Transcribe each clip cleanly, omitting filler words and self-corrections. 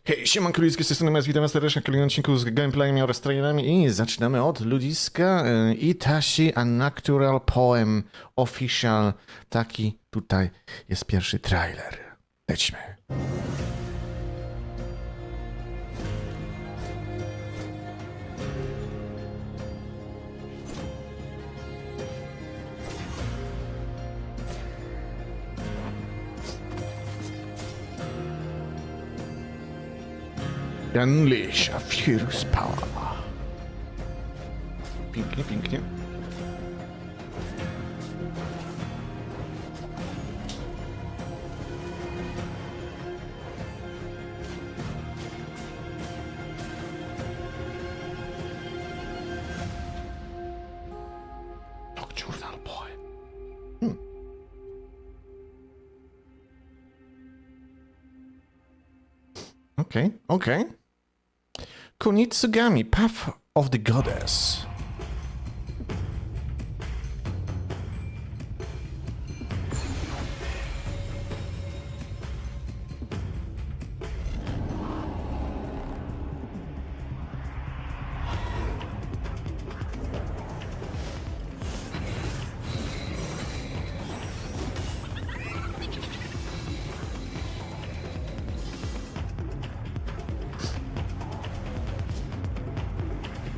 Hej, siemanko ludzkie, z tej strony witam was serdecznie w kolejnym odcinku z gameplayem oraz trailerami i zaczynamy od ludziska Itachi A Natural Poem Official. Taki tutaj jest pierwszy trailer. Lećmy. Unleash a fierce power. Pięknie, pięknie. Nocturnal poem. Okay, okay. Kunitsu-gami, Path of the Goddess.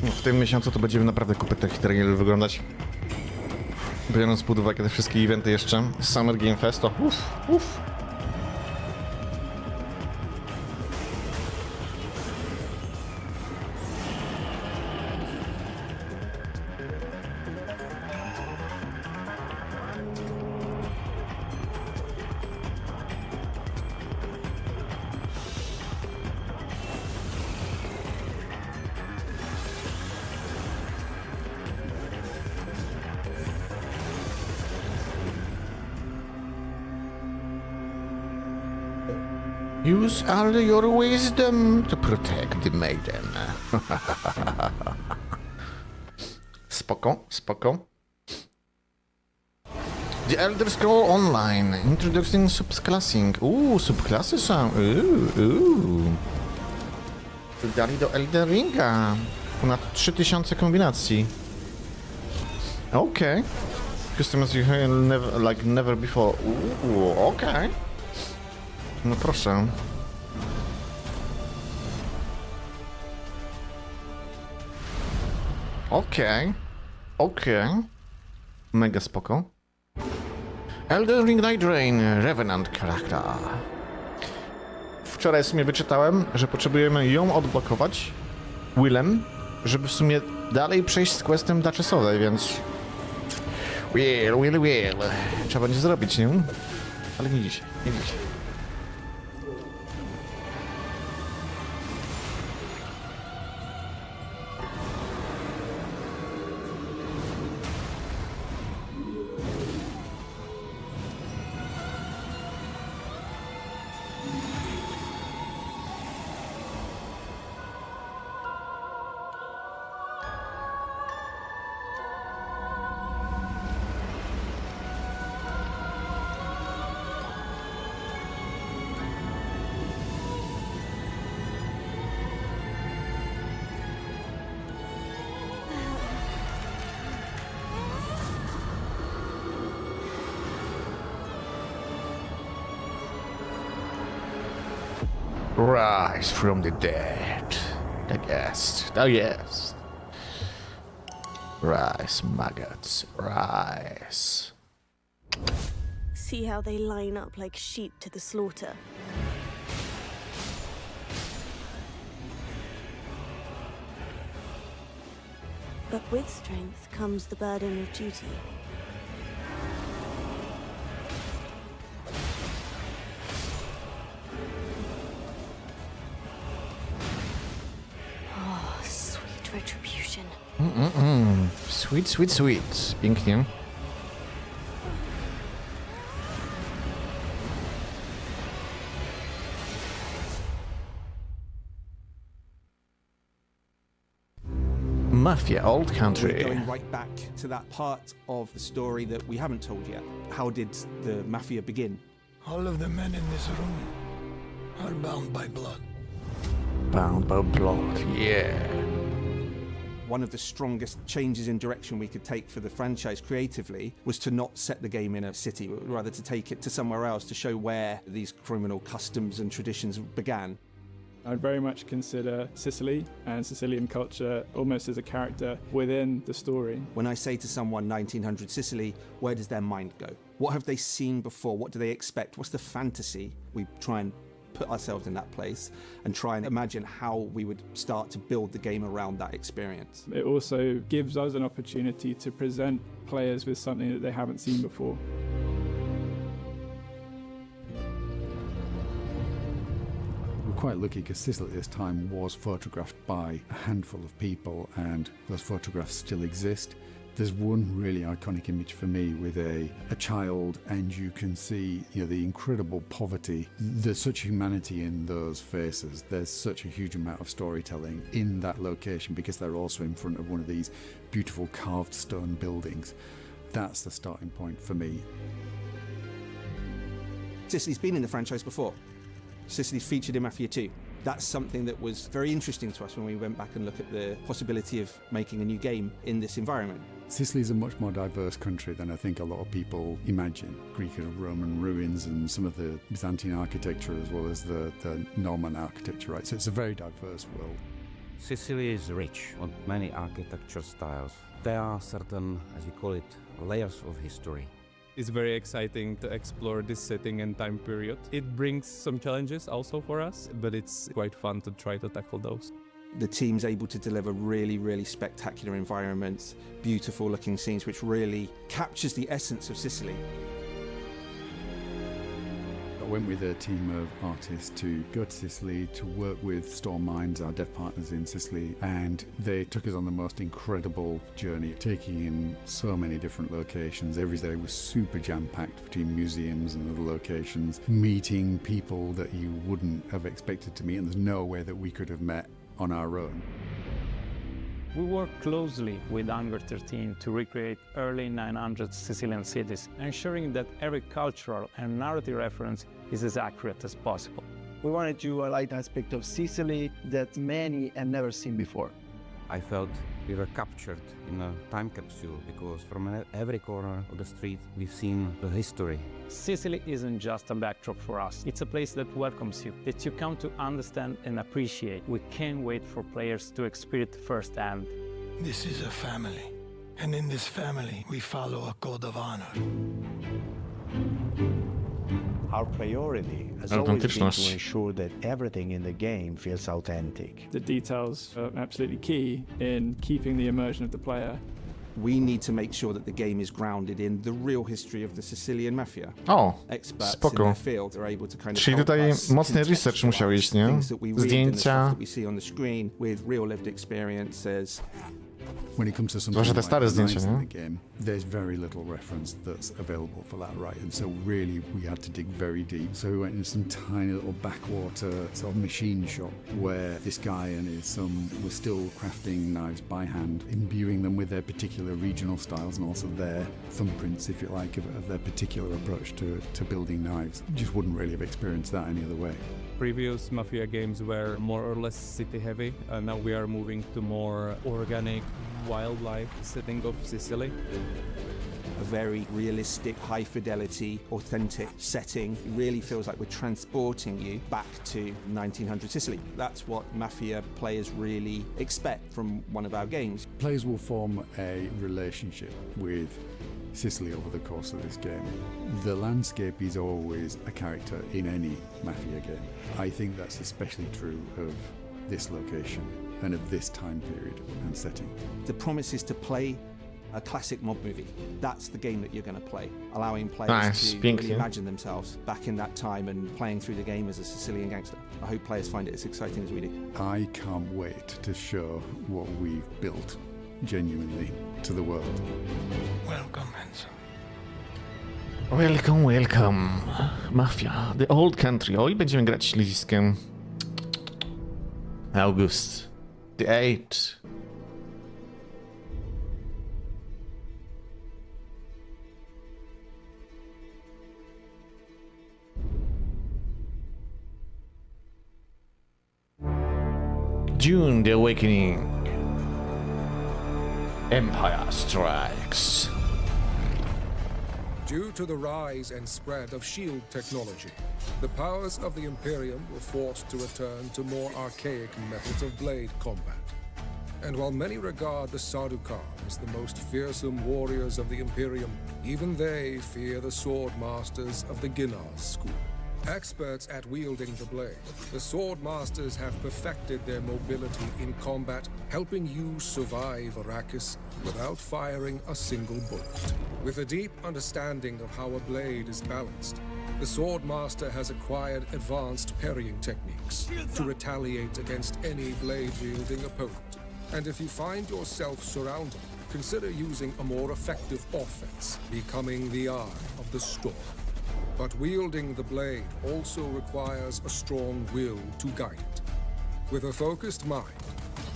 W tym miesiącu to będziemy naprawdę kupę tych trailerów wyglądać. Biorąc pod uwagę te wszystkie eventy jeszcze. Summer Game Fest to uff. Use all your wisdom to protect the maiden. Spoko, spoko. The Elder Scroll Online, introducing subclassing. Subklasy są. Dali do Elder Ringa. Ponad 3000 kombinacji. Okay. Customization never before. Okay. No proszę. Okej. Mega spoko. Elden Ring Night Rain, Revenant Character. Wczoraj w sumie wyczytałem, że potrzebujemy ją odblokować Willem, żeby w sumie dalej przejść z questem Duchessowej, więc... Will. Trzeba będzie zrobić, nie? Ale nie dzisiaj. Rise from the dead. Yes. Rise, maggots, rise. See how they line up like sheep to the slaughter. But with strength comes the burden of duty. Retribution. Sweet. Pięknie. Mafia, Old Country. We're going right back to that part of the story that we haven't told yet. How did the Mafia begin? All of the men in this room are bound by blood. bound by blood. Yeah. One of the strongest changes in direction we could take for the franchise creatively was to not set the game in a city, but rather to take it to somewhere else to show where these criminal customs and traditions began. I'd very much consider Sicily and Sicilian culture almost as a character within the story. When I say to someone 1900 Sicily, where does their mind go? What have they seen before? What do they expect? What's the fantasy? We try and put ourselves in that place and try and imagine how we would start to build the game around that experience. It also gives us an opportunity to present players with something that they haven't seen before. We're quite lucky because Sicily at this time was photographed by a handful of people, and those photographs still exist. There's one really iconic image for me with a child, and you can see, you know, the incredible poverty. There's such humanity in those faces. There's such a huge amount of storytelling in that location because they're also in front of one of these beautiful carved stone buildings. That's the starting point for me. Sicily's been in the franchise before. Sicily's featured in Mafia 2. That's something that was very interesting to us when we went back and looked at the possibility of making a new game in this environment. Sicily is a much more diverse country than I think a lot of people imagine. Greek and Roman ruins and some of the Byzantine architecture as well as the Norman architecture, right? So it's a very diverse world. Sicily is rich on many architecture styles. There are certain, as we call it, layers of history. It's very exciting to explore this setting and time period. It brings some challenges also for us, but it's quite fun to try to tackle those. The team's able to deliver really, really spectacular environments, beautiful looking scenes, which really captures the essence of Sicily. I went with a team of artists to go to Sicily to work with Storm Minds, our dev partners in Sicily, and they took us on the most incredible journey, taking in so many different locations. Every day was super jam-packed between museums and other locations, meeting people that you wouldn't have expected to meet, and there's no way that we could have met on our own. We work closely with Hunger 13 to recreate early 900 Sicilian cities, ensuring that every cultural and narrative reference is as accurate as possible. We wanted to highlight an aspect of Sicily that many have never seen before. I felt we were captured in a time capsule because from every corner of the street we've seen the history. Sicily isn't just a backdrop for us, it's a place that welcomes you, that you come to understand and appreciate. We can't wait for players to experience it firsthand. This is a family, and in this family we follow a code of honor. Our priority has always been to ensure that everything in the game feels authentic. The details are absolutely key in keeping the immersion of the player. We need to make sure that the game is grounded in the real history of the Sicilian Mafia. O, Experts in spoko. their field are able to kind of Czyli help tutaj us mocny research musiał iść, nie? things that we read and the Zdjęcia. stuff that we see on the screen with real lived experiences. When it comes to something Zwłaszcza te like stare zdjęcia, knives nie? in the game, there's very little reference that's available for that, right? And so really we had to dig very deep. So we went into some tiny little backwater sort of machine shop where this guy and his son were still crafting knives by hand, imbuing them with their particular regional styles and also their thumbprints, if you like, of their particular approach to building knives. You just wouldn't really have experienced that any other way. Previous Mafia games were more or less city heavy. Now we are moving to more organic wildlife setting of Sicily. A very realistic, high fidelity, authentic setting. It really feels like we're transporting you back to 1900 Sicily. That's what Mafia players really expect from one of our games. Players will form a relationship with Sicily over the course of this game. The landscape is always a character in any Mafia game. I think that's especially true of this location and of this time period and setting. The promise is to play a classic mob movie. That's the game that you're going to play, allowing players to really imagine themselves back in that time and playing through the game as a Sicilian gangster. I hope players find it as exciting as we do. I can't wait to show what we've built genuinely to the world. Welcome, Enzo. Welcome, welcome. Mafia, the old country. Oj, będziemy grać śliziskiem. August the 8th. Dune: The Awakening. Empire Strikes. Due to the rise and spread of shield technology, the powers of the Imperium were forced to return to more archaic methods of blade combat. And while many regard the Sardaukar as the most fearsome warriors of the Imperium, even they fear the sword masters of the Ginars school. Experts at wielding the blade, the sword masters have perfected their mobility in combat, helping you survive Arrakis without firing a single bullet. With a deep understanding of how a blade is balanced, the sword master has acquired advanced parrying techniques to retaliate against any blade-wielding opponent. And if you find yourself surrounded, consider using a more effective offense, becoming the eye of the storm. But wielding the blade also requires a strong will to guide it. With a focused mind,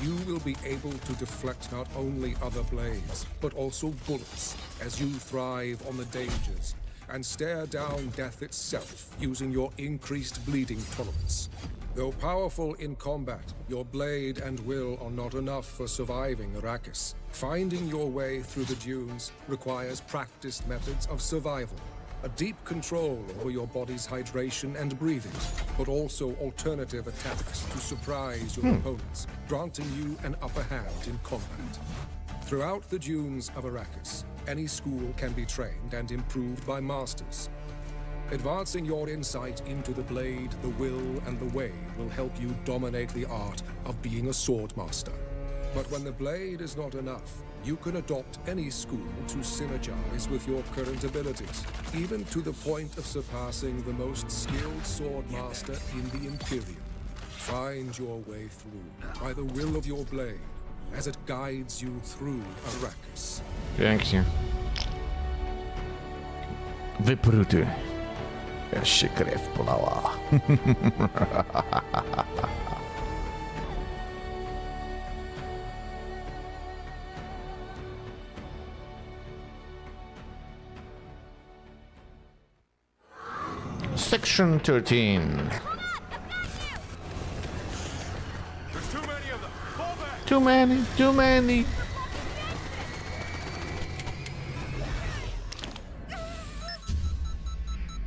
you will be able to deflect not only other blades, but also bullets, as you thrive on the dangers and stare down death itself using your increased bleeding tolerance. Though powerful in combat, your blade and will are not enough for surviving Arrakis. Finding your way through the dunes requires practiced methods of survival, a deep control over your body's hydration and breathing, but also alternative attacks to surprise your opponents, granting you an upper hand in combat. Throughout the dunes of Arrakis, any school can be trained and improved by masters. Advancing your insight into the blade, the will, and the way will help you dominate the art of being a sword master. But when the blade is not enough, you can adopt any school to synergize with your current abilities, even to the point of surpassing the most skilled sword master in the Imperium. Find your way through by the will of your blade, as it guides you through Arrakis. Pięknie. Wypruty. Aż się krew polała. Section 13. There's too many of them. Fall back. Too many.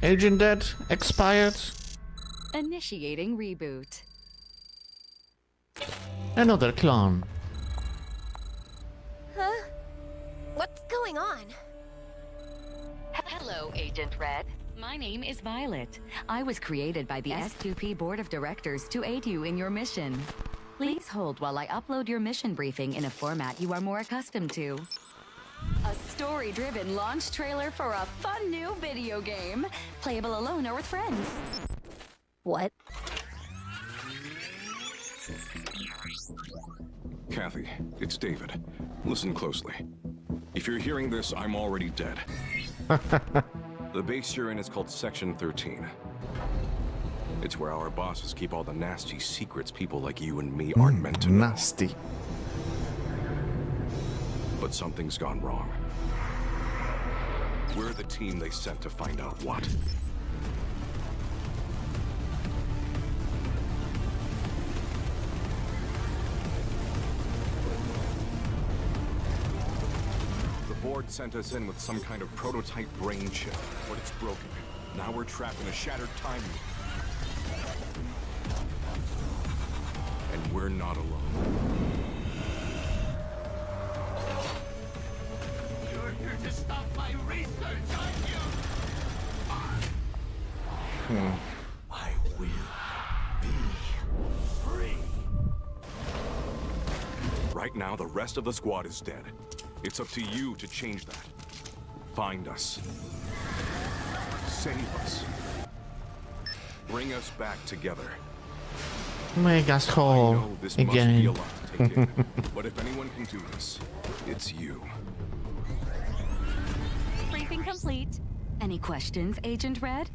Agent dead, expired. Initiating reboot. Another clone. Huh? What's going on? Hello, Agent Red. My name is Violet. I was created by the S2P Board of Directors to aid you in your mission. Please hold while I upload your mission briefing in a format you are more accustomed to. A story-driven launch trailer for a fun new video game. Playable alone or with friends. What? Kathy, it's David. Listen closely. If you're hearing this, I'm already dead. The base you're in is called Section 13. It's where our bosses keep all the nasty secrets people like you and me aren't meant to know. Nasty. But something's gone wrong. We're the team they sent to find out what. The board sent us in with some kind of prototype brain chip, but it's broken. Now we're trapped in a shattered time loop. And we're not alone. To stop my research on you. I will be free. Right now, the rest of the squad is dead. It's up to you to change that. Find us. Save us. Bring us back together. Make us I whole know this must be a again. lot to take in, but if anyone can do this, it's you. Briefing complete. Any questions, Agent Red?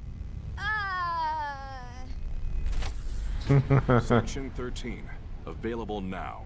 Section 13, available now.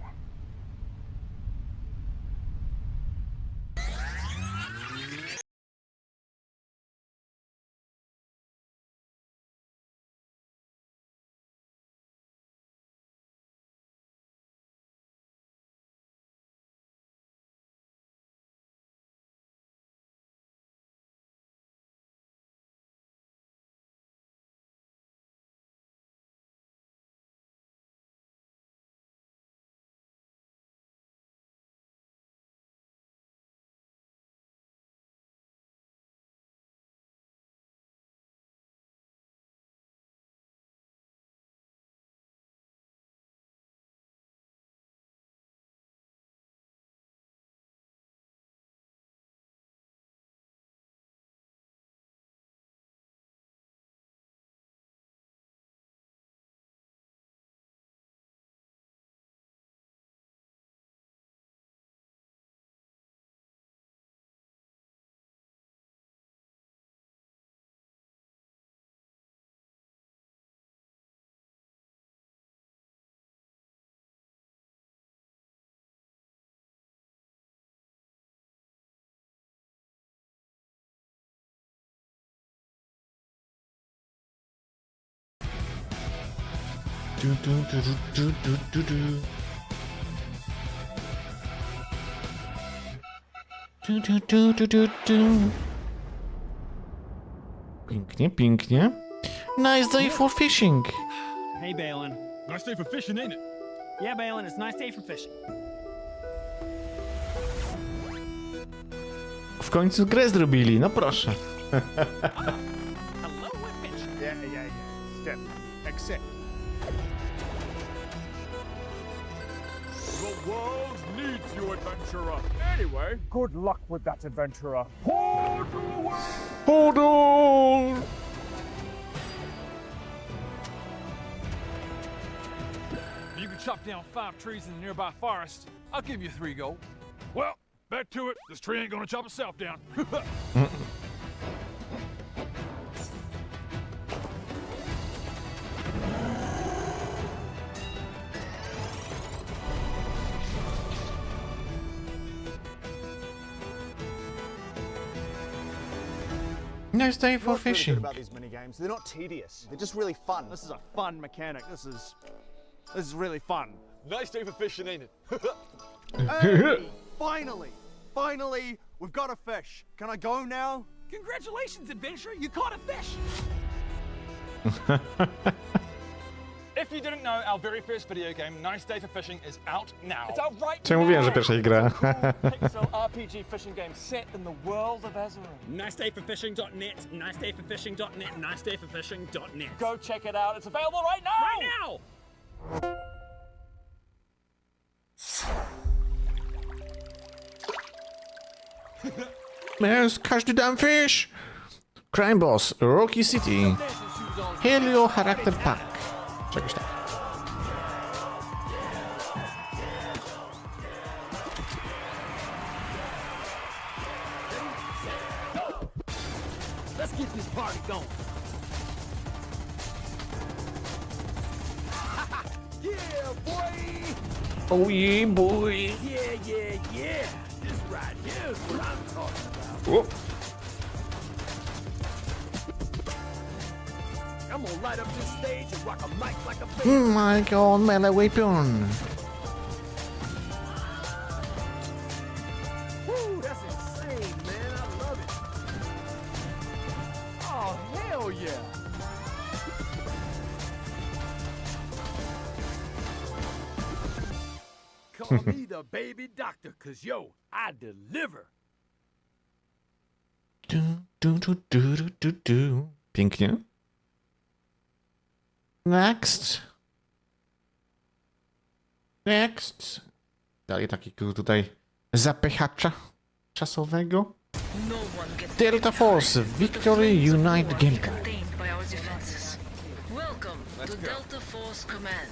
Pięknie, pięknie. Nice day for fishing. Hey, Balin. Nice day for fishing, ain't it? Yeah, Balin, it's a nice day for fishing. W końcu grę zrobili, no proszę. Hello, fish. Yeah. Step. Accept. The world needs you, adventurer. Anyway, good luck with that, adventurer. Hold on! You can chop down 5 trees in the nearby forest. I'll give you 3 gold. Well, back to it. This tree ain't gonna chop itself down. Nice day for What's really fishing. good about these mini games? They're not tedious. They're just really fun. This is a fun mechanic. This is really fun. Nice day for fishing, ain't it? Hey, finally, we've got a fish. Can I go now? Congratulations, adventurer. You caught a fish. If you didn't know, our very first video game, Nice Day for Fishing, is out now. It's out right Co ja mówiłem, że pierwsza ich gra. Pixel RPG fishing game set in the world of Azeroth. Nicedayforfishing.net, nicedayforfishing.net, nicedayforfishing.net. Go check it out. It's available right now. Right now! There's każdy damn fish. Crime Boss, Rocky City. Helio Character Pack. Czegoś tak. Let's get this party going. Yeah, boy! Oh yeah, boy. Yeah. This right here is what I'm talking about. Whoop. I'm gonna light up this stage and rock a mic like a bass. My god, melee weapon. Woo, that's insane, man. I love it. Oh, hell yeah. Call me the baby doctor, cause yo, I deliver. Pięknie. Next. Dalej takiego tutaj zapychacza czasowego. Delta Force, Victory Unite Gameplay. Welcome to Delta Force Command.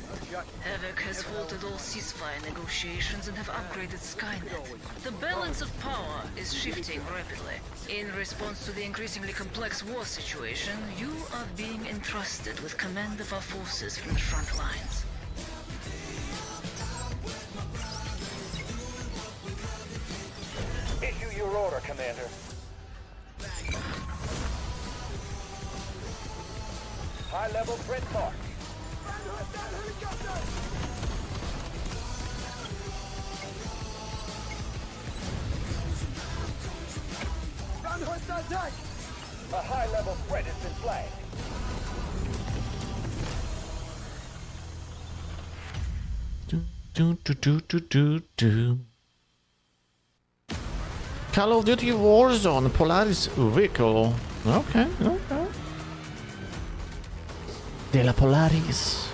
Havoc has halted all ceasefire negotiations and have upgraded Skynet. The balance of power is shifting rapidly. In response to the increasingly complex war situation, you are being entrusted with command of our forces from the front lines. Issue your order, Commander. High-level threat mark. Ground hostile attack! A high-level threat has been flagged. Call of Duty Warzone, Polaris Vehicle. Okay. De la Polaris.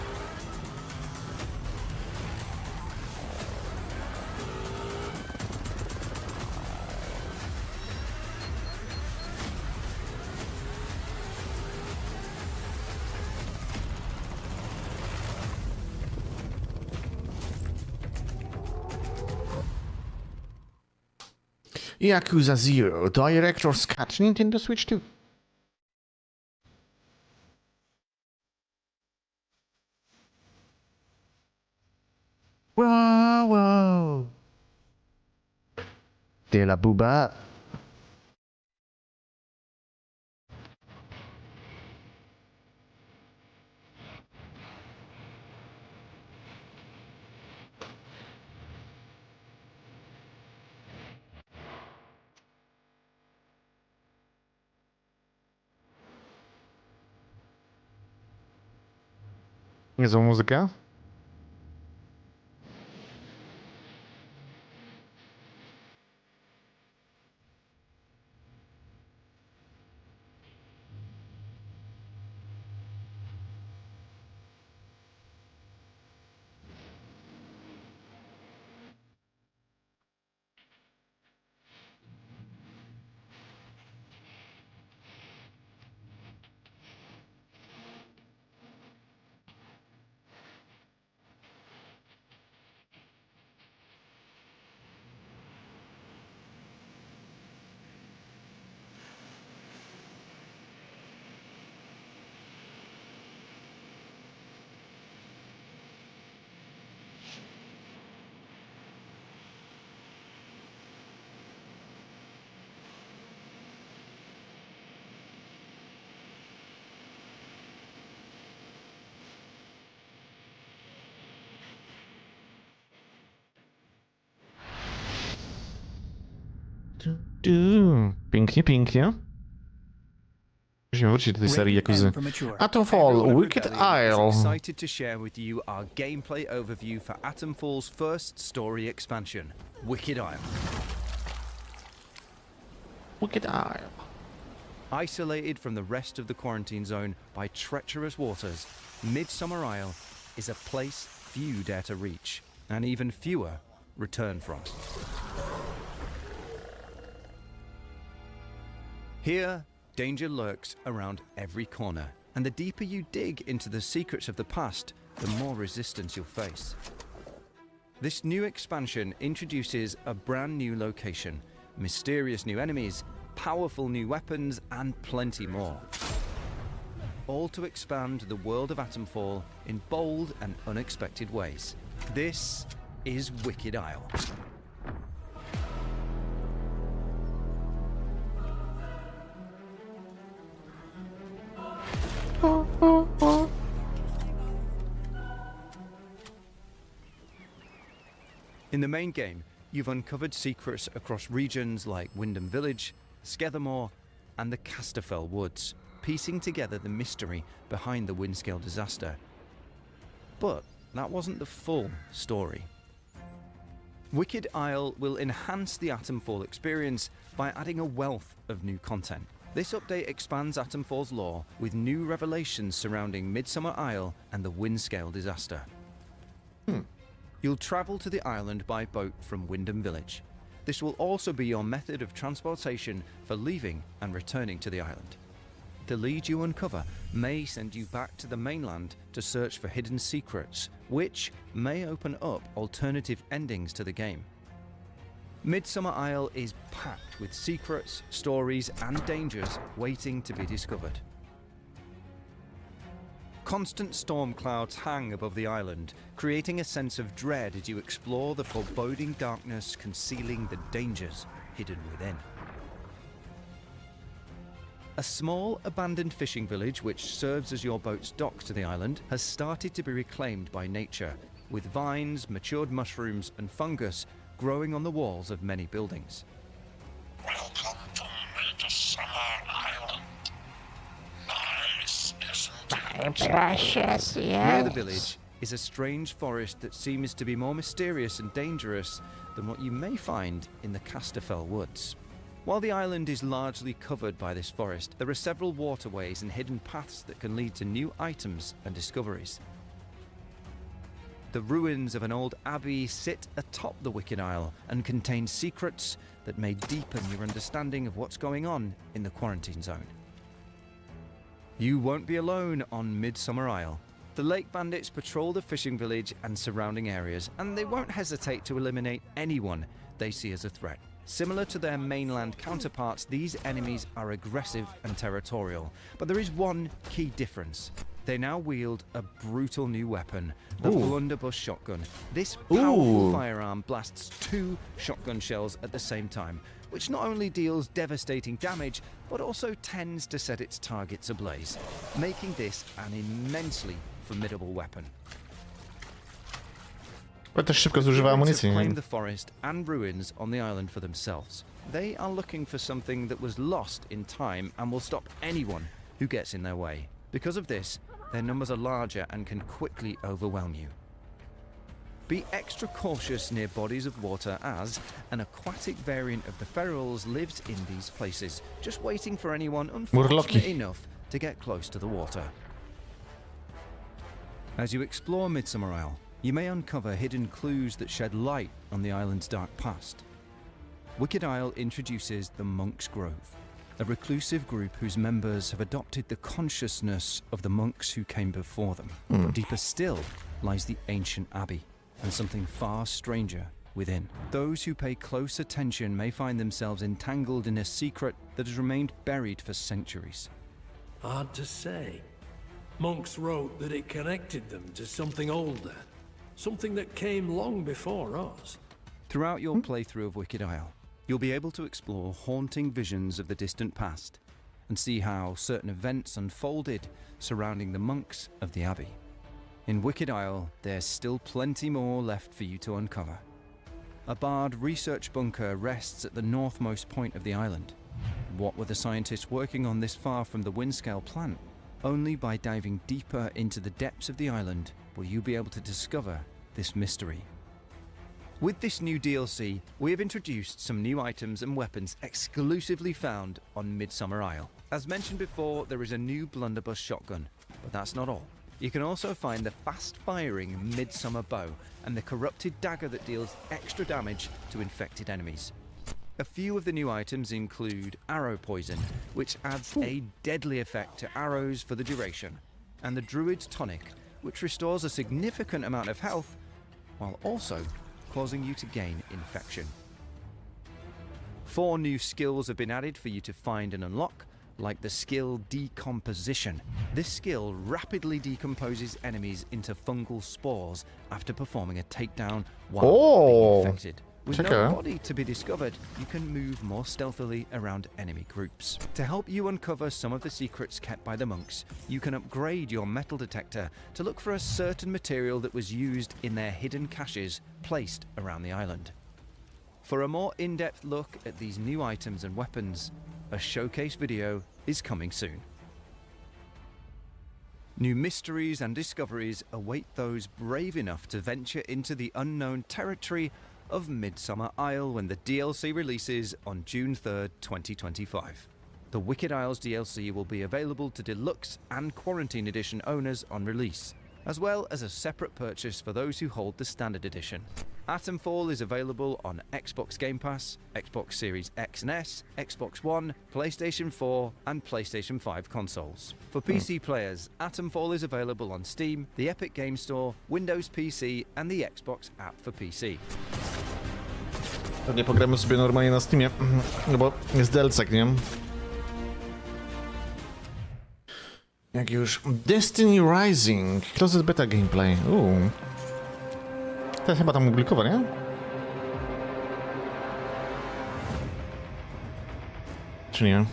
Yakuza 0, Director's Cut, Nintendo Switch 2. Wow. De la Booba. Niezłą muzykę. Pięknie, pięknie. Musimy wrócić do tej serii Yakuzy. Atomfall, Wicked Isle. Excited to share with you our gameplay overview for Atomfall's first story expansion, Wicked Isle. Wicked Isle. Isolated from the rest of the quarantine zone by treacherous waters, Midsummer Isle is a place few dare to reach, and even fewer return from. Here, danger lurks around every corner, and the deeper you dig into the secrets of the past, the more resistance you'll face. This new expansion introduces a brand new location, mysterious new enemies, powerful new weapons, and plenty more. All to expand the world of Atomfall in bold and unexpected ways. This is Wicked Isle. In the main game, you've uncovered secrets across regions like Wyndham Village, Skethermore, and the Casterfell Woods, piecing together the mystery behind the Windscale disaster. But that wasn't the full story. Wicked Isle will enhance the Atomfall experience by adding a wealth of new content. This update expands Atomfall's lore with new revelations surrounding Midsummer Isle and the Windscale disaster. You'll travel to the island by boat from Wyndham Village. This will also be your method of transportation for leaving and returning to the island. The lead you uncover may send you back to the mainland to search for hidden secrets, which may open up alternative endings to the game. Midsummer Isle is packed with secrets, stories, and dangers waiting to be discovered. Constant storm clouds hang above the island, creating a sense of dread as you explore the foreboding darkness concealing the dangers hidden within. A small, abandoned fishing village which serves as your boat's dock to the island has started to be reclaimed by nature, with vines, matured mushrooms, and fungus growing on the walls of many buildings. Welcome to Midsummer Island. Nice, isn't it? Precious, Near the village is a strange forest that seems to be more mysterious and dangerous than what you may find in the Casterfell Woods. While the island is largely covered by this forest, there are several waterways and hidden paths that can lead to new items and discoveries. The ruins of an old abbey sit atop the Wicked Isle and contain secrets that may deepen your understanding of what's going on in the quarantine zone. You won't be alone on Midsummer Isle. The lake bandits patrol the fishing village and surrounding areas, and they won't hesitate to eliminate anyone they see as a threat. Similar to their mainland counterparts, these enemies are aggressive and territorial, but there is one key difference. They now wield a brutal new weapon, the blunderbuss shotgun. This powerful firearm blasts 2 shotgun shells at the same time, which not only deals devastating damage, but also tends to set its targets ablaze, making this an immensely formidable weapon. Ale też szybko zużywa amunicji. Claim the forest and ruins on the island for themselves. They are looking for something that was lost in time and will stop anyone who gets in their way. Because of this, their numbers are larger and can quickly overwhelm you. Be extra cautious near bodies of water as an aquatic variant of the ferals lives in these places, just waiting for anyone unfortunate enough to get close to the water. As you explore Midsummer Isle, you may uncover hidden clues that shed light on the island's dark past. Wicked Isle introduces the Monks' Grove, a reclusive group whose members have adopted the consciousness of the monks who came before them. But deeper still lies the ancient abbey, and something far stranger within. Those who pay close attention may find themselves entangled in a secret that has remained buried for centuries. Hard to say. Monks wrote that it connected them to something older, something that came long before us. Throughout your playthrough of Wicked Isle, you'll be able to explore haunting visions of the distant past and see how certain events unfolded surrounding the monks of the abbey. In Wicked Isle, there's still plenty more left for you to uncover. A barred research bunker rests at the northmost point of the island. What were the scientists working on this far from the Windscale plant? Only by diving deeper into the depths of the island will you be able to discover this mystery. With this new DLC, we have introduced some new items and weapons exclusively found on Midsummer Isle. As mentioned before, there is a new blunderbuss shotgun, but that's not all. You can also find the fast-firing Midsummer bow and the corrupted dagger that deals extra damage to infected enemies. A few of the new items include arrow poison, which adds a deadly effect to arrows for the duration, and the Druid's tonic, which restores a significant amount of health, while also causing you to gain infection. 4 new skills have been added for you to find and unlock, like the skill Decomposition. This skill rapidly decomposes enemies into fungal spores after performing a takedown while being infected. With no body to be discovered, you can move more stealthily around enemy groups. To help you uncover some of the secrets kept by the monks, you can upgrade your metal detector to look for a certain material that was used in their hidden caches placed around the island. For a more in-depth look at these new items and weapons, a showcase video is coming soon. New mysteries and discoveries await those brave enough to venture into the unknown territory of Midsummer Isle when the DLC releases on June 3rd, 2025. The Wicked Isles DLC will be available to Deluxe and Quarantine Edition owners on release, as well as a separate purchase for those who hold the Standard Edition. Atomfall is available on Xbox Game Pass, Xbox Series X and S, Xbox One, PlayStation 4, and PlayStation 5 consoles. For PC players, Atomfall is available on Steam, the Epic Game Store, Windows PC, and the Xbox app for PC. Pewnie pogramy sobie normalnie na Steamie, no bo jest DLC, nie? Jak już Destiny Rising, Closed Beta Gameplay. To jest chyba tam opublikowa, nie? Czy nie?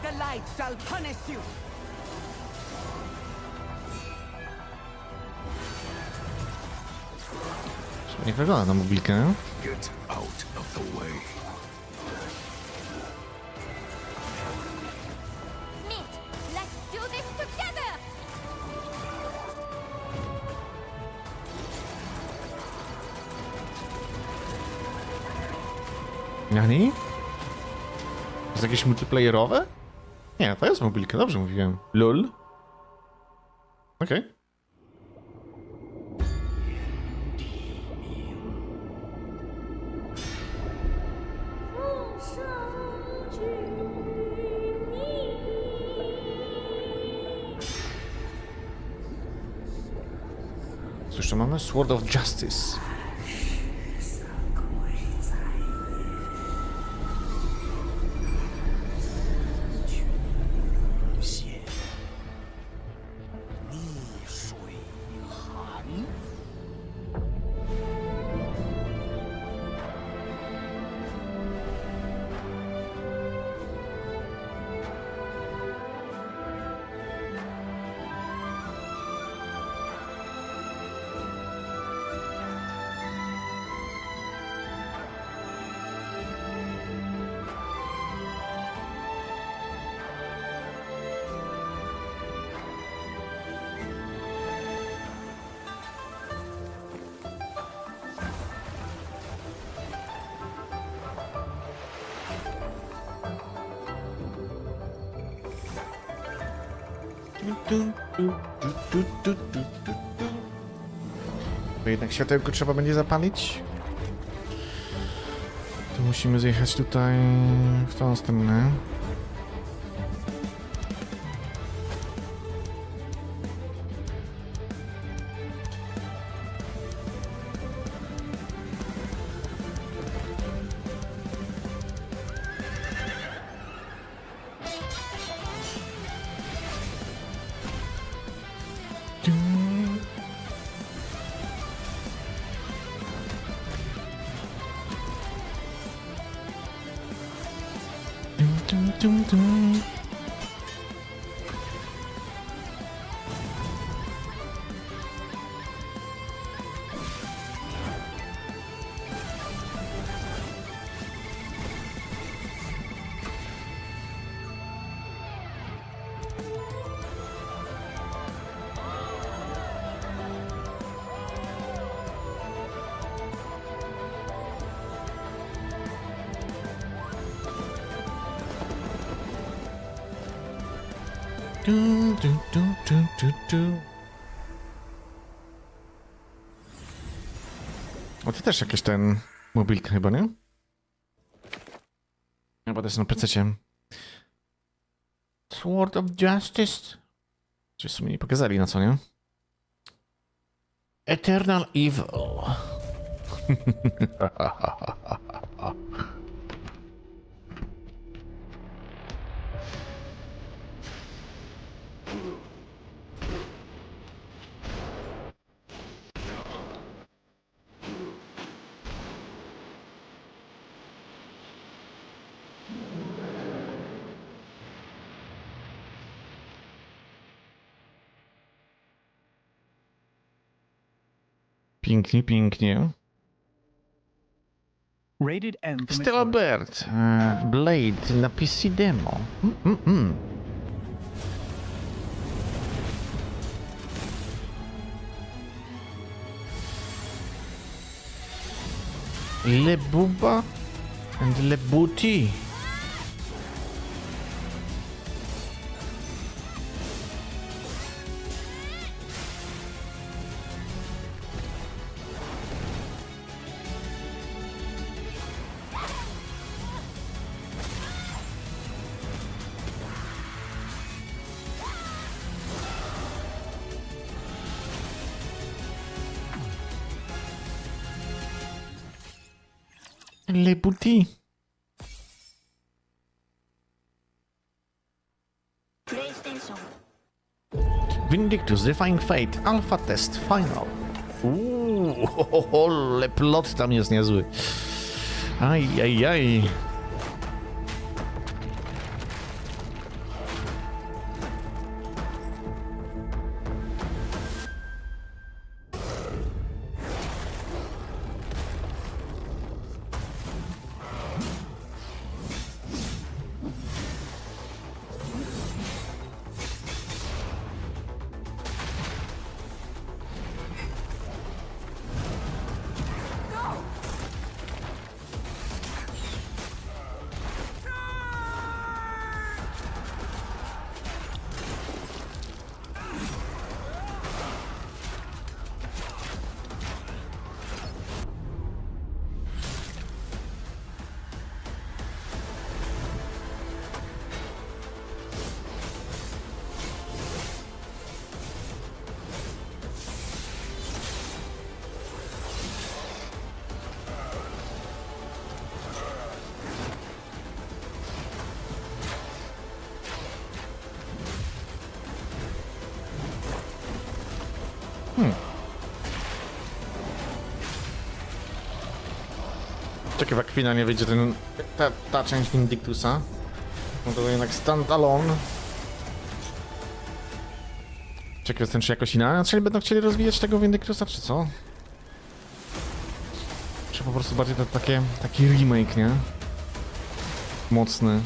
The light shall punish you. Nie wygląda na mobilkę, nie? Get out of the way. Let's do this together. Nani? To jest jakieś multiplayerowe? Nie, to jest mobilka, dobrze mówiłem. LOL? Okej. Co jeszcze mamy? Sword of Justice. Bo jednak światełko trzeba będzie zapalić. Tu musimy zjechać tutaj w tą stronę. O, ty też jakieś ten mobilka chyba, nie? Chyba to jest na PC-cie. Sword of Justice? Czy w sumie nie pokazali na co, nie? Eternal Evil. Pięknie, pięknie. Stella Bird, Blade na PC demo. Le Booba and Le Booty. Le Booty. Vindictus Defying Fate Alpha Test Final. Ale plot tam jest niezły. Aj. Ciekawe, jak finalnie wyjdzie ta część Vindictusa. No to jednak standalone. Ciekawe jestem, czy jakoś inaczej będą chcieli rozwijać tego Vindictusa, czy co? Czy po prostu bardziej to taki remake, nie? Mocny.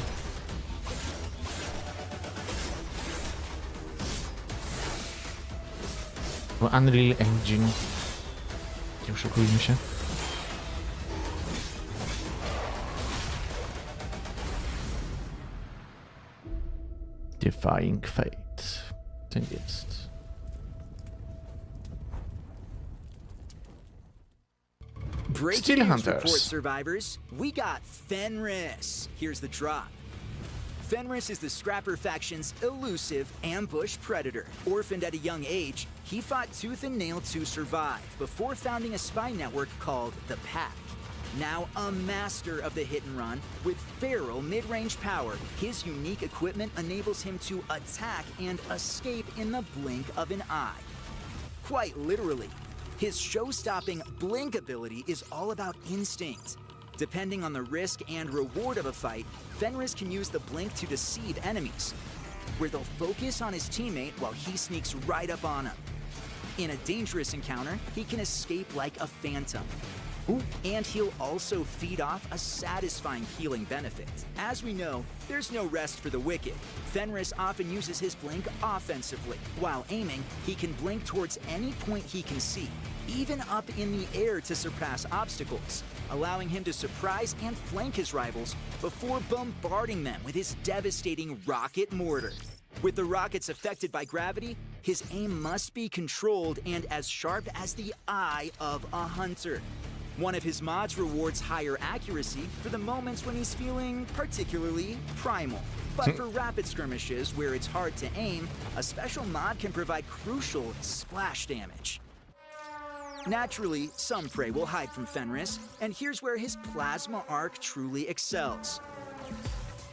Bo Unreal Engine. Nie oszukujmy się. Defying Fate. ten jest. Breaking Steel news report, Hunters. survivors. We got Fenris. Here's the drop. Fenris is the Scrapper faction's elusive ambush predator. Orphaned at a young age, he fought tooth and nail to survive before founding a spy network called the Pack. Now a master of the hit and run, with feral mid-range power, his unique equipment enables him to attack and escape in the blink of an eye. Quite literally. His show-stopping blink ability is all about instinct. Depending on the risk and reward of a fight, Fenris can use the blink to deceive enemies, where they'll focus on his teammate while he sneaks right up on him. In a dangerous encounter, he can escape like a phantom. Ooh. And he'll also feed off a satisfying healing benefit. As we know, there's no rest for the wicked. Fenris often uses his blink offensively. While aiming, he can blink towards any point he can see, even up in the air to surpass obstacles, allowing him to surprise and flank his rivals before bombarding them with his devastating rocket mortar. With the rockets affected by gravity, his aim must be controlled and as sharp as the eye of a hunter. One of his mods rewards higher accuracy for the moments when he's feeling particularly primal. But for rapid skirmishes where it's hard to aim, a special mod can provide crucial splash damage. Naturally, some prey will hide from Fenris, and here's where his plasma arc truly excels.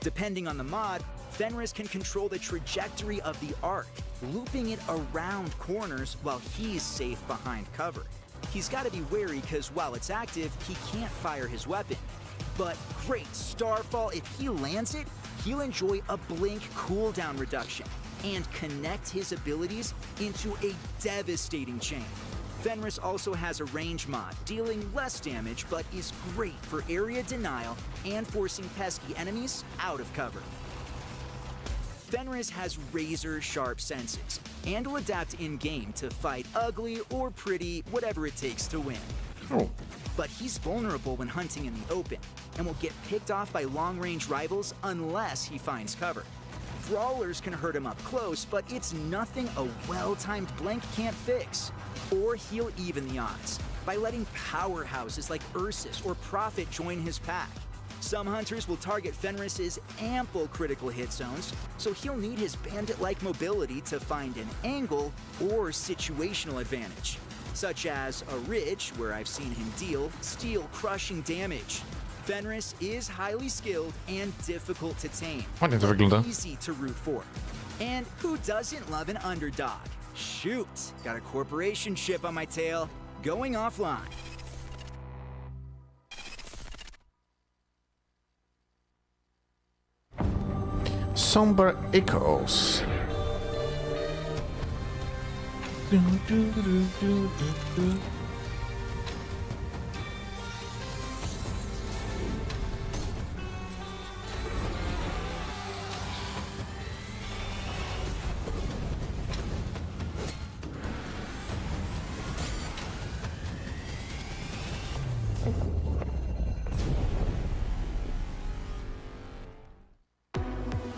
Depending on the mod, Fenris can control the trajectory of the arc, looping it around corners while he's safe behind cover. He's got to be wary because while it's active, he can't fire his weapon. But great Starfall, if he lands it, he'll enjoy a blink cooldown reduction and connect his abilities into a devastating chain. Fenris also has a range mod, dealing less damage, but is great for area denial and forcing pesky enemies out of cover. Fenris has razor-sharp senses, and will adapt in-game to fight ugly or pretty, whatever it takes to win. Oh. But he's vulnerable when hunting in the open, and will get picked off by long-range rivals unless he finds cover. Brawlers can hurt him up close, but it's nothing a well-timed blink can't fix. Or he'll even the odds by letting powerhouses like Ursus or Prophet join his pack. Some hunters will target Fenris's ample critical hit zones, so he'll need his bandit-like mobility to find an angle or situational advantage, such as a ridge, where I've seen him deal steel-crushing damage. Fenris is highly skilled and difficult to tame, Ładnie to wygląda. easy to root for. And who doesn't love an underdog? Shoot, got a corporation chip on my tail, going offline. Somber Echoes.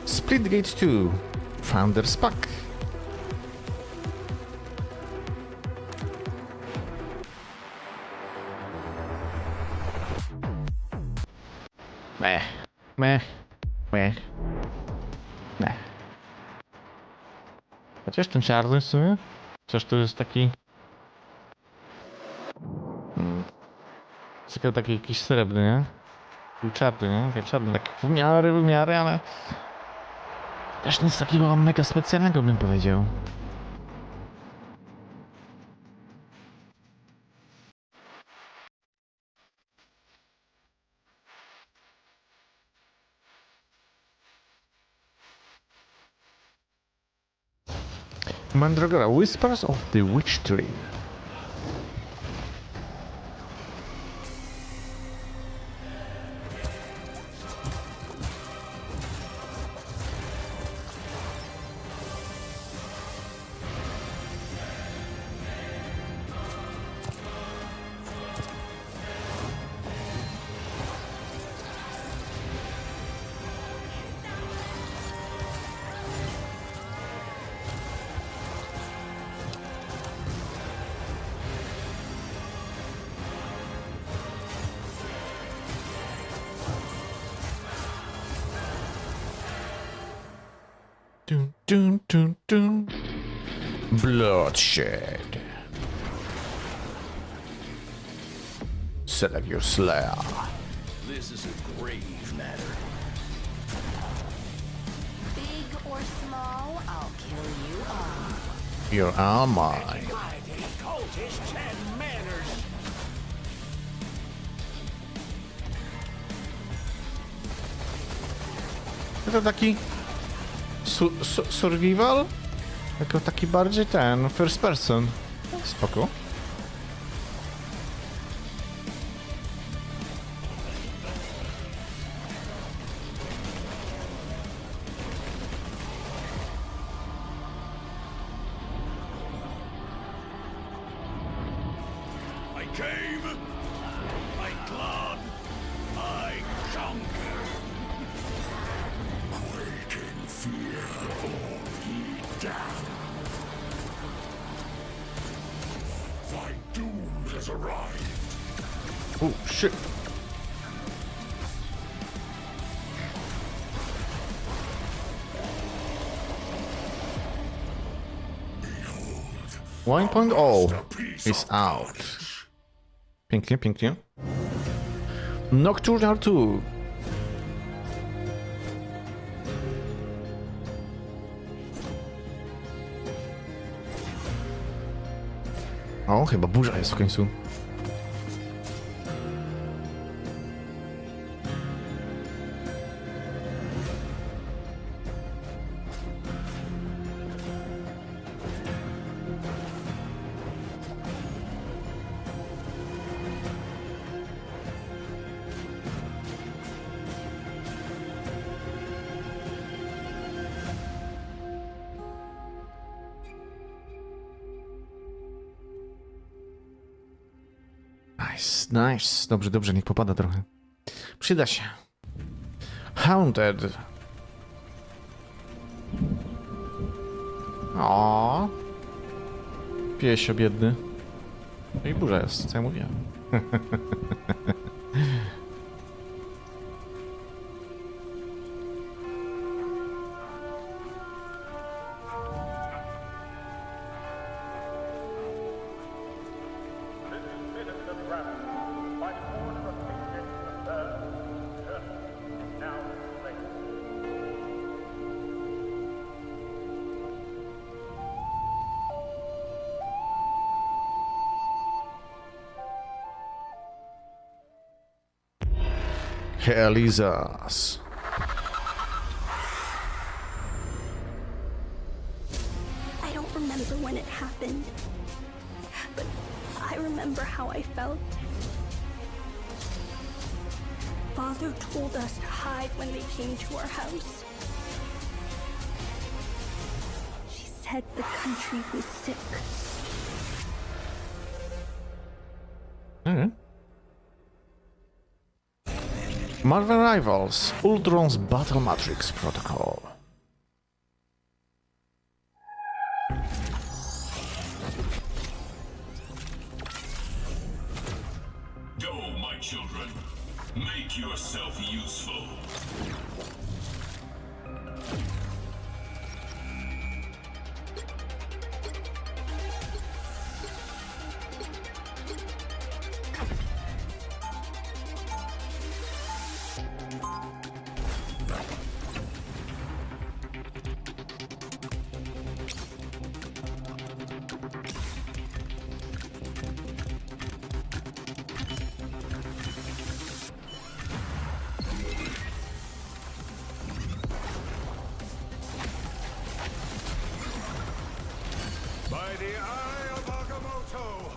Splitgate 2, Founder's Pack. Meh. Chociaż ten czarny w sumie? Chociaż to jest taki... Taki jakiś srebrny, nie? Był czarny, nie? Taki czarny, tak w miarę, ale... Też nic takiego mega specjalnego, bym powiedział. Mandragora, Whispers of the Witch Tree. Dun, dun, dun, dun. Bloodshed. Select your slayer. This is a grave matter. Big or small, I'll kill you all. You're all mine. Cultists and manners. To taki survival? Jako taki bardziej ten, first person. Spoko. I came, I glad, I conquer. Quake in fear, all ye damned. Thy doom has arrived. Oh shit. One point all is out. Pięknie, pięknie. Nocturnal 2. O, chyba burza jest w końcu. Nice, nice. Dobrze, dobrze, niech popada trochę. Przyda się. Haunted. O, piesio biedny. No i burza jest, co ja mówiłem. Elizas. I don't remember when it happened, but I remember how I felt. Father told us to hide when they came to our house. She said the country was sick. Okay. Marvel Rivals, Ultron's Battle Matrix Protocol. Go, my children. Make yourself useful. By the eye of Agamotto!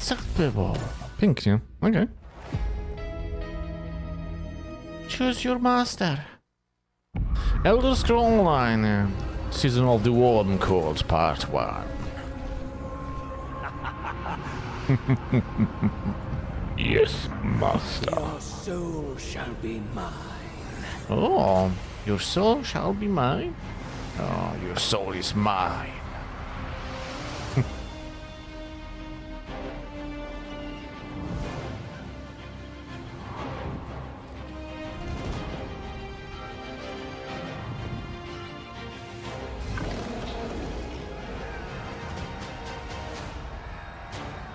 Tak było. Pięknie. Okej. choose your master. Elder Scrolls Online, Season of the Warden Court, Part 1. Yes, master. Your soul shall be mine. Oh, your soul shall be mine? Oh, your soul is mine.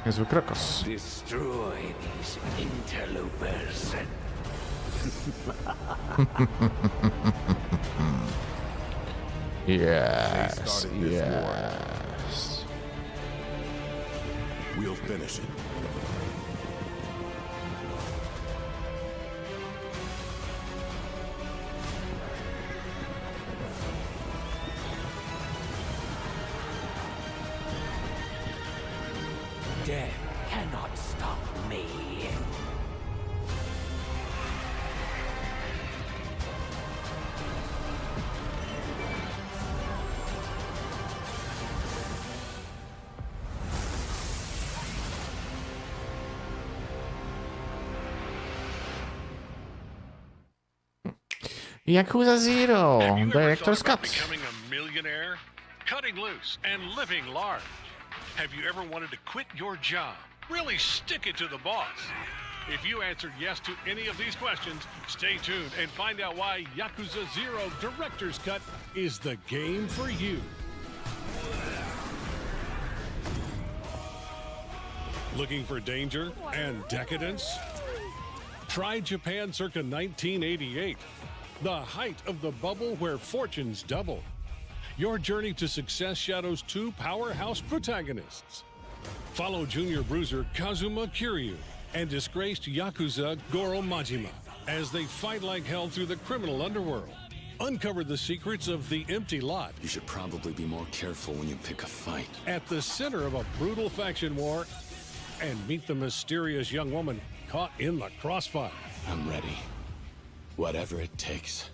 Niezły krokos. Destroy these interlopers. Yes, yes. We'll finish it. Death cannot stop me. Yakuza Zero, Director's Cut. Becoming a millionaire, cutting loose, and living large. Have you ever wanted to quit your job? Really stick it to the boss? If you answered yes to any of these questions, stay tuned and find out why Yakuza Zero Director's Cut is the game for you. Looking for danger and decadence? Try Japan circa 1988, the height of the bubble where fortunes double. Your journey to success shadows two powerhouse protagonists. Follow junior bruiser Kazuma Kiryu and disgraced Yakuza Goro Majima as they fight like hell through the criminal underworld. Uncover the secrets of the empty lot. You should probably be more careful when you pick a fight. At the center of a brutal faction war, and meet the mysterious young woman caught in the crossfire. I'm ready. Whatever it takes.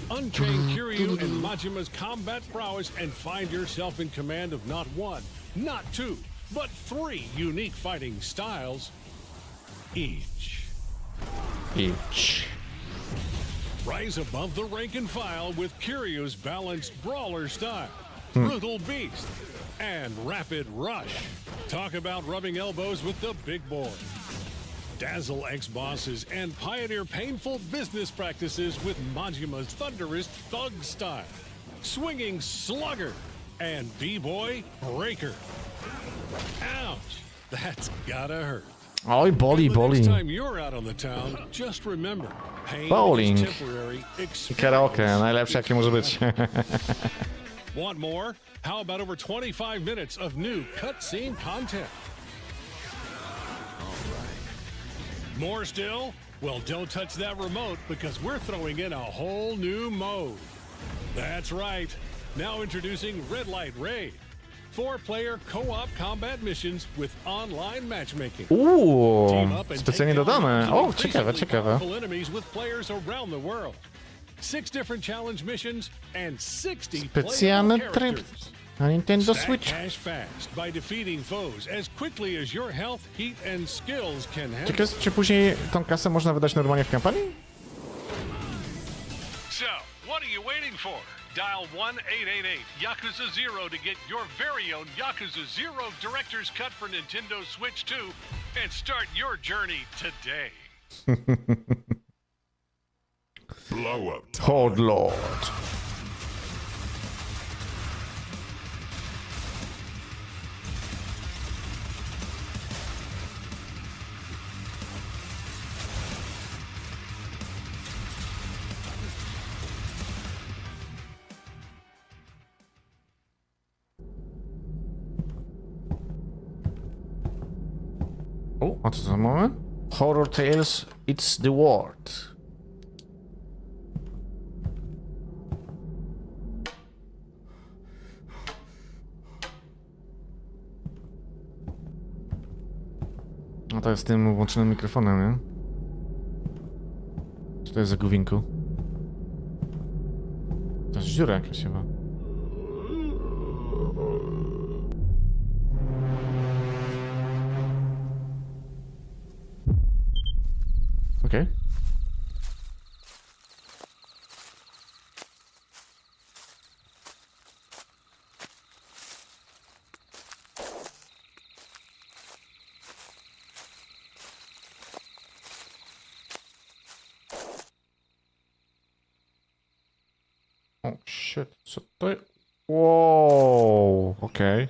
Unchain Kiryu and Majima's combat prowess and find yourself in command of not one, not two, but three unique fighting styles each. Rise above the rank and file with Kiryu's balanced brawler style, brutal beast, and rapid rush. Talk about rubbing elbows with the big boy. Dazzle ex-bosses and pioneer painful business practices with Majima's thunderous thug style, swinging slugger, and b-boy breaker. Ouch, that's gotta hurt. Oj, boli, boli. Next time you're out on the town, just remember, pain Bowling. is temporary. I karaoke, najlepsze jakie może być. Want more? How about over 25 minutes of new cutscene content? More still? Well, don't touch that remote because we're throwing in a whole new mode. That's right. Now introducing Red Light Raid. 4-player co-op combat missions with online matchmaking. Specjalnie dodane. O, ciekawe, ciekawe. Enemies with players around the world. 6 different challenge missions and 60 Specjalny playable tryb characters. na Nintendo Stack Switch. cash fast by defeating foes as quickly as your health, heat and skills can handle. Ciekawe, czy później tą kasę można wydać normalnie w kampanii? So, what are you waiting for? Dial 1-888 Yakuza Zero to get your very own Yakuza Zero Director's Cut for Nintendo Switch 2 and start your journey today. Blow up. Horde Lord. O, a co tam mamy? Horror Tales, It's the Word. No to jest z tym włączonym mikrofonem, nie? Co to jest za głowinku? To jest dziura jakaś chyba. Okej. O, shit, co to jest? Wow, okej.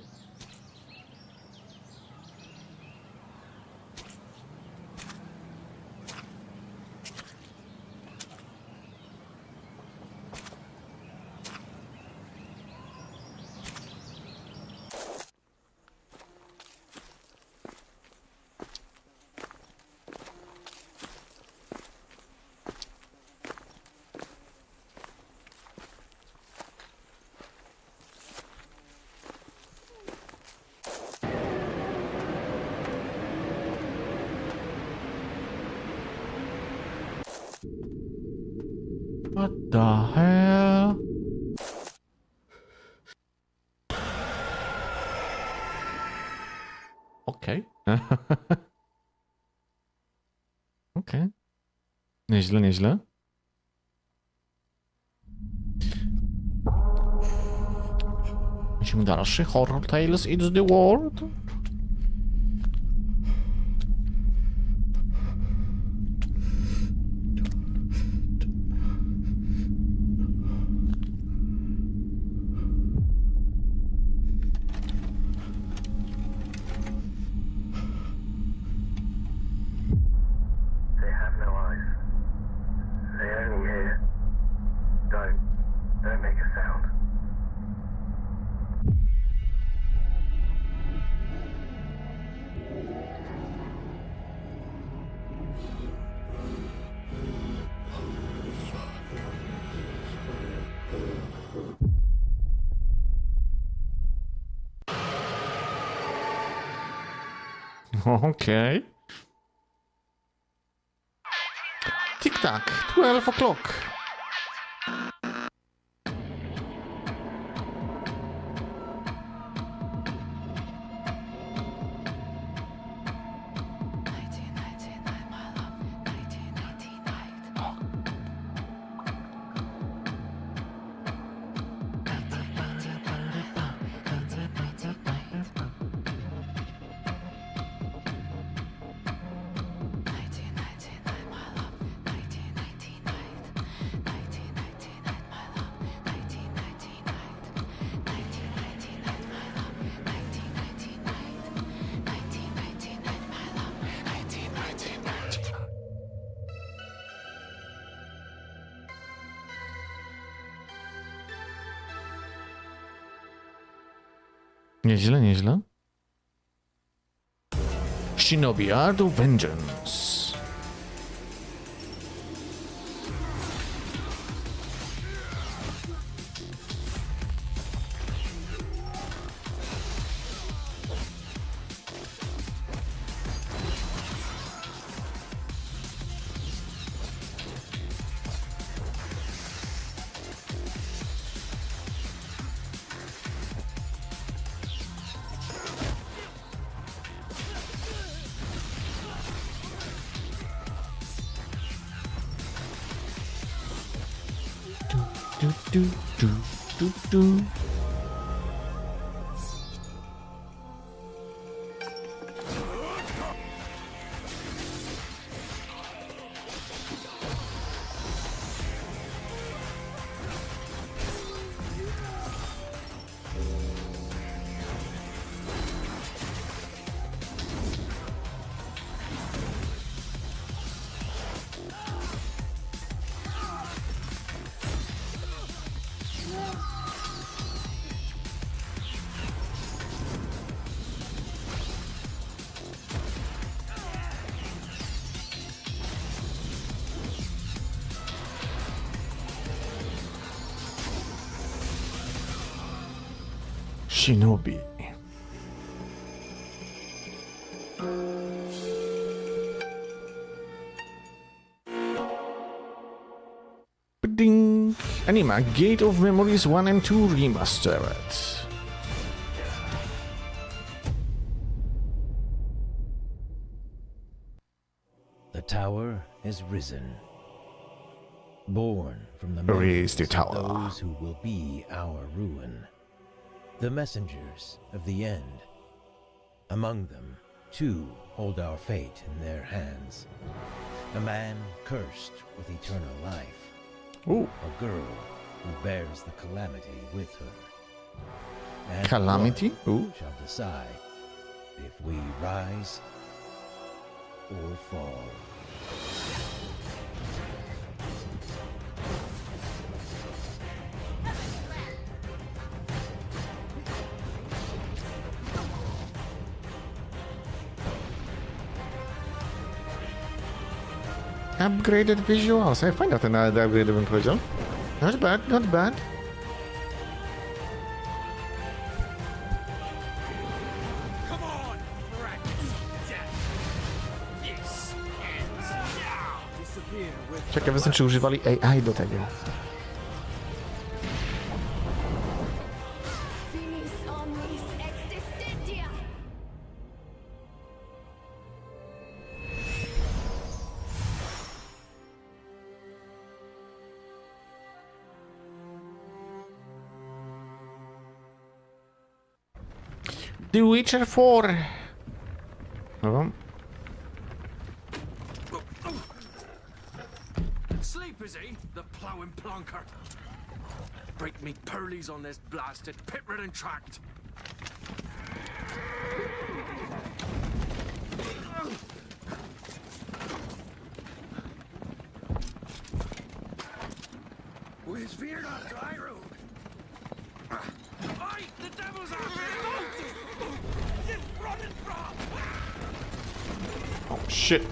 What the hell? Okej. Okej. Nieźle, nieźle. Lecimy dalszy. Horror Tales It's the World. Okay. Tick-tack, 12 o'clock. Nieźle, nieźle. Shinobi Art of Vengeance. Du. Shinobi. Anima, Gate of Memories 1 and 2 Remastered. The tower is risen. Born from the Raise the memories tower. of those who will be our ruin. The messengers of the end. Among them, 2 hold our fate in their hands. A man cursed with eternal life. Ooh. A girl who bears the calamity with her. And Calamity? one Ooh. shall decide if we rise or fall. Upgraded visuals. I find that ten upgrade bym powiedział. Not bad, not bad. Come on, practice death. This ends now. Disappear with Ciekawe jestem, czy używali AI do tego. Finis omnis existentia. The Witcher 4. No. Sleep, is he? The plowing plonker. Break me pearlies on this blasted pit-ridden tract. Where's Fear not dry road? Oi! The devil's out there! Just running from! Oh shit.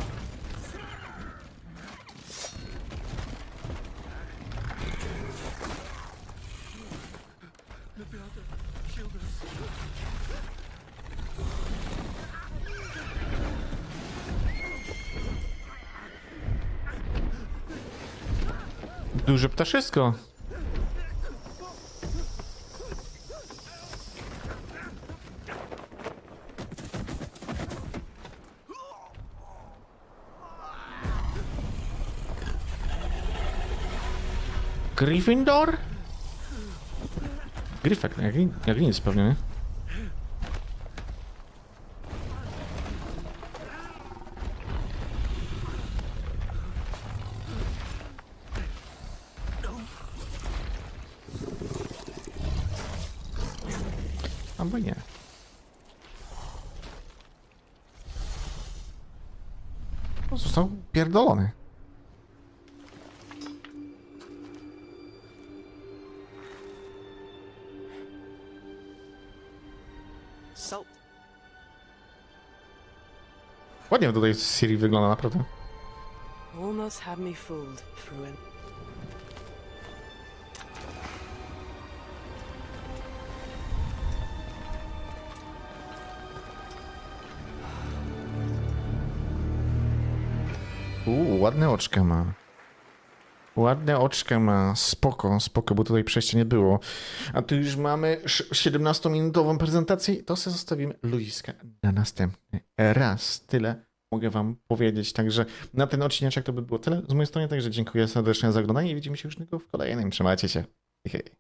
Duże ptaszysko. Gryffindor? Gryfek, jak nic pewnie, nie? Albo nie. No, został pierdolony. Salt. Ładnie tutaj Siri wygląda naprawdę. Almost had me fooled, Fruin. Ładne oczka ma. Ładne oczka ma. Spoko, spoko, bo tutaj przejścia nie było. A tu już mamy 17-minutową prezentację. To sobie zostawimy ludziska na następny raz. Tyle mogę wam powiedzieć. Także na ten odcinek to by było tyle z mojej strony. Także dziękuję serdecznie za oglądanie i widzimy się już tylko w kolejnym. Trzymajcie się. Hej.